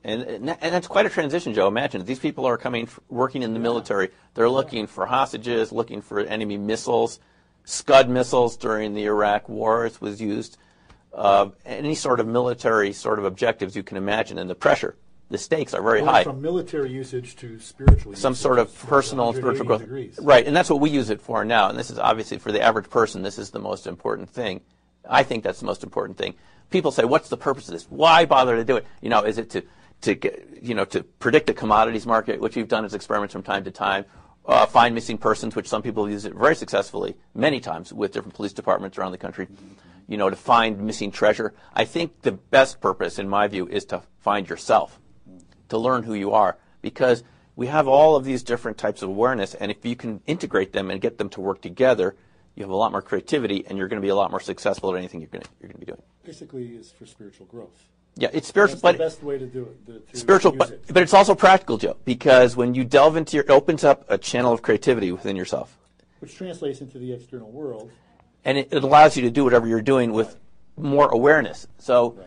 And that's quite a transition, Joe. Imagine these people are working in the military. They're looking for hostages, looking for enemy missiles, Scud missiles during the Iraq wars was used. Any sort of military sort of objectives you can imagine, and the pressure, the stakes are very high. From military usage to spiritual Some usage, sort of personal and spiritual growth. Degrees. Right, and that's what we use it for now. And this is obviously for the average person, this is the most important thing. I think that's the most important thing. People say, what's the purpose of this? Why bother to do it? Is it to predict the commodities market, which we've done as experiments from time to time, find missing persons, which some people use it very successfully, many times with different police departments around the country, to find missing treasure. I think the best purpose, in my view, is to find yourself, to learn who you are, because we have all of these different types of awareness, and if you can integrate them and get them to work together, you have a lot more creativity, and you're going to be a lot more successful at anything you're going to be doing. Basically, it's for spiritual growth. Yeah, it's spiritual, That's the best way to do it. Spiritual, but it's also practical, Joe, because when you delve into it opens up a channel of creativity within yourself, which translates into the external world, and it allows you to do whatever you're doing with more awareness. So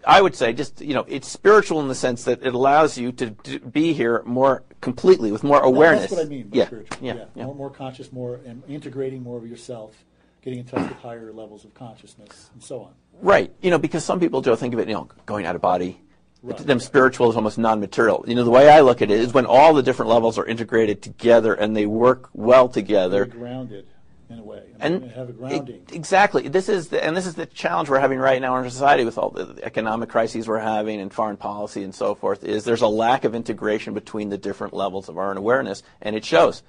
I would say it's spiritual in the sense that it allows you to be here more completely with more awareness. That's what I mean by spiritual. Yeah. More conscious, and integrating more of yourself, getting in touch with higher levels of consciousness, and so on. Right. Because some people, Joe, think of it, going out of body. Right. To them, spiritual is almost non-material. The way I look at it is when all the different levels are integrated together and they work well together. They're grounded in a way. And have a grounding. Exactly. This is the challenge we're having right now in our society with all the economic crises we're having and foreign policy and so forth, is there's a lack of integration between the different levels of our own awareness, and it shows.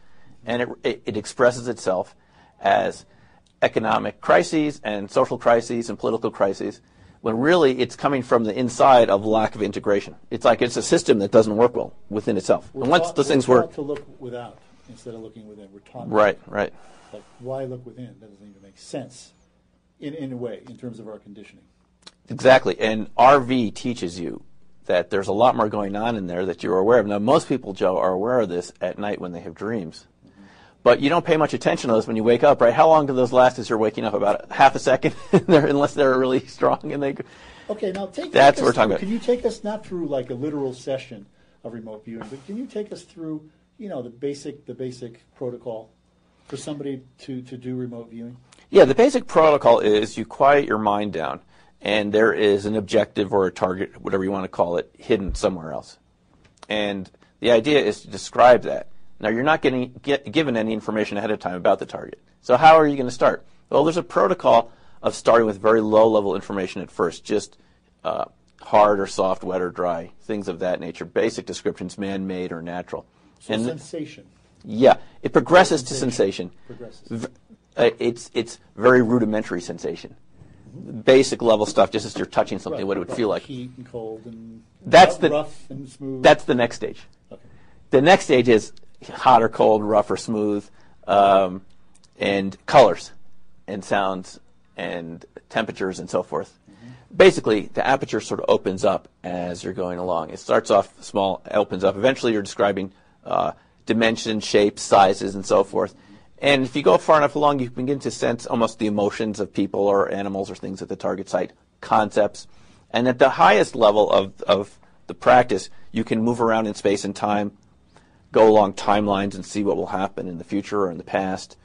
And it expresses itself as economic crises and social crises and political crises, when really it's coming from the inside of lack of integration. It's like it's a system that doesn't work well within itself. And once those things work, to look without instead of looking within. We're taught right. Like, why look within? That doesn't even make sense in a way, in terms of our conditioning. Exactly. And RV teaches you that there's a lot more going on in there that you're aware of. Now, most people, Joe, are aware of this at night when they have dreams. But you don't pay much attention to those when you wake up, right? How long do those last as you're waking up? About half a second, unless they're really strong. And they. Okay, now that's what we're talking about. Can you take us not through like a literal session of remote viewing, but can you take us through, the basic protocol for somebody to do remote viewing? Yeah, the basic protocol is you quiet your mind down, and there is an objective or a target, whatever you want to call it, hidden somewhere else. And the idea is to describe that. Now, you're not given any information ahead of time about the target. So how are you going to start? Well, there's a protocol of starting with very low-level information at first, just hard or soft, wet or dry, things of that nature, basic descriptions, man-made or natural. So sensation. Yeah, it progresses to sensation. It's very rudimentary sensation. Basic level stuff, just as you're touching something, what it would feel like. Heat and cold and rough and smooth. That's the next stage. Okay. The next stage is hot or cold, rough or smooth, and colors and sounds and temperatures and so forth. Basically, the aperture sort of opens up as you're going along. It starts off small, opens up. Eventually, you're describing dimensions, shapes, sizes, and so forth. And if you go far enough along, you begin to sense almost the emotions of people or animals or things at the target site, concepts. And at the highest level of the practice, you can move around in space and time, go along timelines and see what will happen in the future or in the past,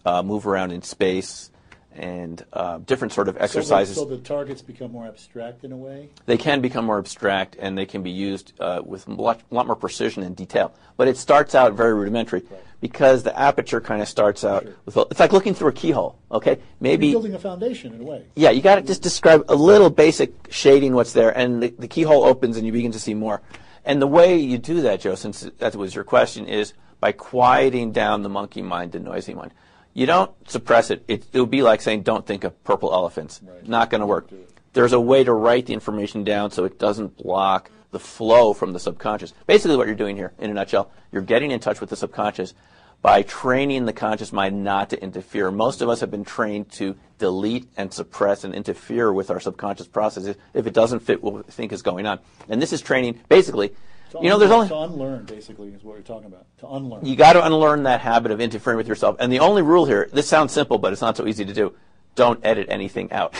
move around in space, and different sort of exercises. So the targets become more abstract in a way? They can become more abstract, and they can be used with a lot more precision and detail. But it starts out very rudimentary, because the aperture kind of starts out with, it's like looking through a keyhole, okay? Maybe you're building a foundation in a way. Yeah, you got to just describe a little basic shading what's there, and the keyhole opens and you begin to see more. And the way you do that, Joe, since that was your question, is by quieting down the monkey mind, the noisy mind. You don't suppress it. It would be like saying, don't think of purple elephants. Right. Not going to work. There's a way to write the information down so it doesn't block the flow from the subconscious. Basically what you're doing here, in a nutshell, you're getting in touch with the subconscious by training the conscious mind not to interfere. Most of us have been trained to delete and suppress and interfere with our subconscious processes if it doesn't fit what we think is going on. And this is training, basically. To unlearn, basically, is what you're talking about. To unlearn. You got to unlearn that habit of interfering with yourself. And the only rule here, this sounds simple, but it's not so easy to do. Don't edit anything out.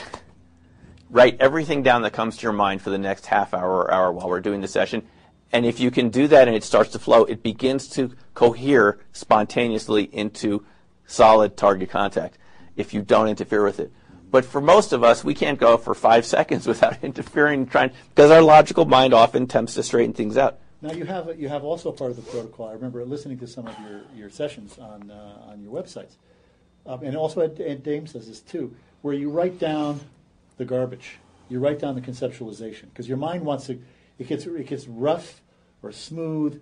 write everything down that comes to your mind for the next half hour or hour while we're doing the session. And if you can do that and it starts to flow, it begins to cohere spontaneously into solid target contact if you don't interfere with it. But for most of us, we can't go for 5 seconds without interfering, because our logical mind often attempts to straighten things out. Now you have also part of the protocol. I remember listening to some of your sessions on your websites, and also Ed Dames does this too, where you write down the garbage, you write down the conceptualization, because your mind wants to. It gets rough or smooth,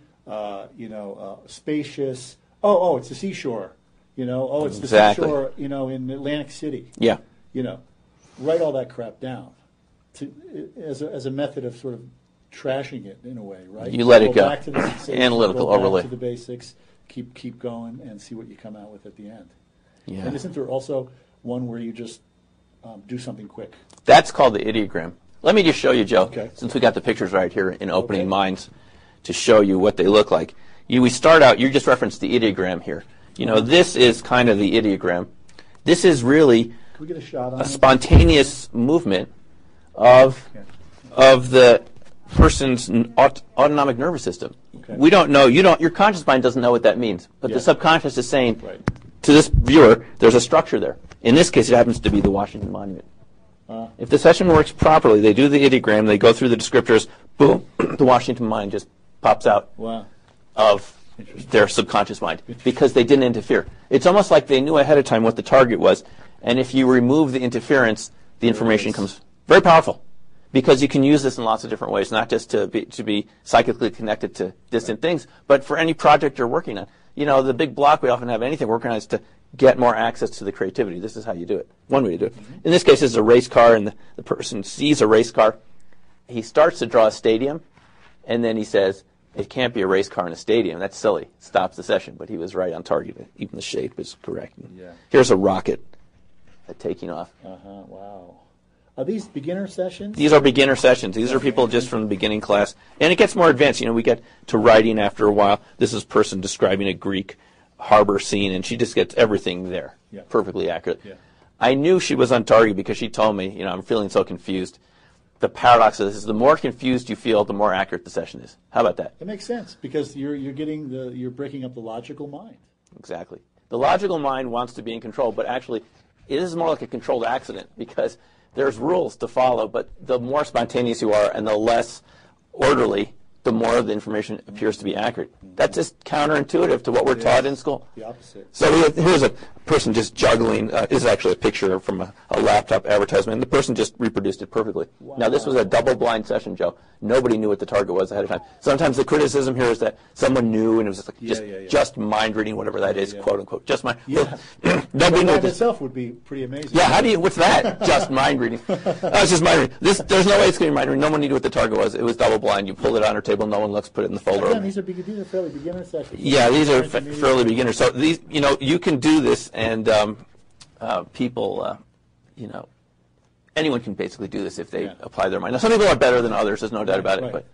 spacious. Oh, it's the seashore. It's the seashore. In Atlantic City. Yeah. Write all that crap down, as a method of sort of trashing it in a way, right? You let it go. Back to the analytical overlay. Back to the basics. Keep going and see what you come out with at the end. Yeah. And isn't there also one where you just do something quick? That's called the ideogram. Let me just show you, Joe, okay. Since we got the pictures right here in Opening Minds, to show you what they look like. We start out. You just referenced the ideogram here. This is kind of the ideogram. This is really Can we get a shot on a spontaneous movement of the person's autonomic nervous system. Okay. We don't know. Your conscious mind doesn't know what that means, but the subconscious is saying to this viewer, there's a structure there. In this case, it happens to be the Washington Monument. If the session works properly, they do the ideogram, they go through the descriptors, boom, the Washington mind just pops out of their subconscious mind because they didn't interfere. It's almost like they knew ahead of time what the target was, and if you remove the interference, the information comes very powerful, because you can use this in lots of different ways, not just to be psychically connected to distant things, but for any project you're working on. The big block we often have anything working on is to get more access to the creativity. This is how you do it. One way to do it. In this case, it's a race car, and the person sees a race car. He starts to draw a stadium, and then he says, it can't be a race car in a stadium. That's silly. Stops the session, but he was right on target. Even the shape is correct. Yeah. Here's a rocket taking off. Wow. Are these beginner sessions? These are beginner sessions. These are people just from the beginning class. And it gets more advanced. We get to writing after a while. This is a person describing a Greek harbor scene, and she just gets everything there, perfectly accurate. Yeah. I knew she was on target because she told me, I'm feeling so confused. The paradox of this is the more confused you feel, the more accurate the session is. How about that? It makes sense, because you're breaking up the logical mind. Exactly. The logical mind wants to be in control, but actually it is more like a controlled accident, because there's rules to follow, but the more spontaneous you are and the less orderly, the more of the information appears to be accurate. That's just counterintuitive to what we're taught in school. The opposite. So here's a person just juggling. This is actually a picture from a laptop advertisement. And the person just reproduced it perfectly. Wow. Now, this was a double-blind session, Joe. Nobody knew what the target was ahead of time. Sometimes the criticism here is that someone knew, and it was just mind reading, whatever that is, quote unquote, just mind. Yeah. Nobody knew. That itself would be pretty amazing. Yeah. What's that? Just mind reading. It's just mind reading. There's no way it's going to be mind reading. No one knew what the target was. It was double-blind. You pull it on her table. No one looks. Put it in the folder. Again, these are fairly beginner sessions. Yeah, these are fairly beginner. So these, you can do this, and people, anyone can basically do this if they apply their mind. Now, some people are better than others. There's no doubt about it. But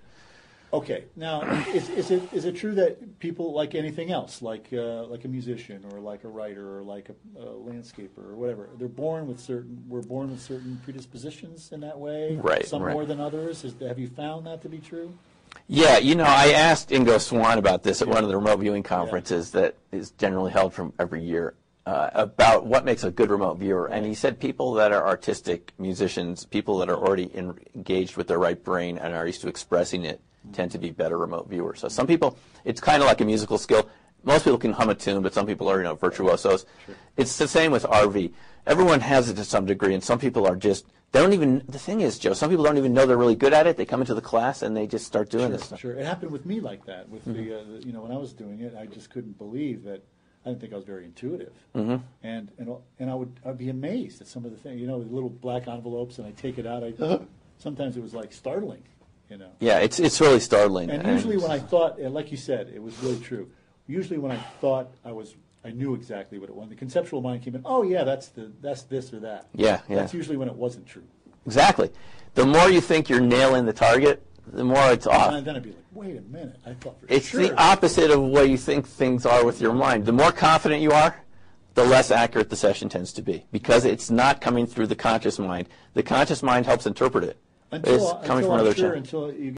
okay, now is it true that people, like anything else, like a musician or like a writer or like a landscaper or whatever, we're born with certain predispositions in that way? Right. Some more than others. Have you found that to be true? Yeah, I asked Ingo Swan about this at one of the remote viewing conferences that is generally held from every year, about what makes a good remote viewer. And he said people that are artistic musicians, people that are already engaged with their right brain and are used to expressing it, tend to be better remote viewers. So some people, it's kind of like a musical skill. Most people can hum a tune, but some people are, virtuosos. Sure. It's the same with RV. Everyone has it to some degree, and some people are just, the thing is, Joe, some people don't even know they're really good at it. They come into the class and they just start doing this stuff. Sure, it happened with me like that. With when I was doing it, I just couldn't believe that. I didn't think I was very intuitive, and I'd be amazed at some of the things. The little black envelopes, and I take it out. Sometimes it was like startling. Yeah, it's really startling. And usually when I thought, like you said, it was really true. Usually when I thought I knew exactly what it was. The conceptual mind came in. Oh yeah, that's this or that. Yeah. That's usually when it wasn't true. Exactly. The more you think you're nailing the target, the more it's off. And then I'd be like, wait a minute, I thought for it's sure. It's the opposite of what you think things are with your mind. The more confident you are, the less accurate the session tends to be, because it's not coming through the conscious mind. The conscious mind helps interpret it. It's coming from another channel. Until you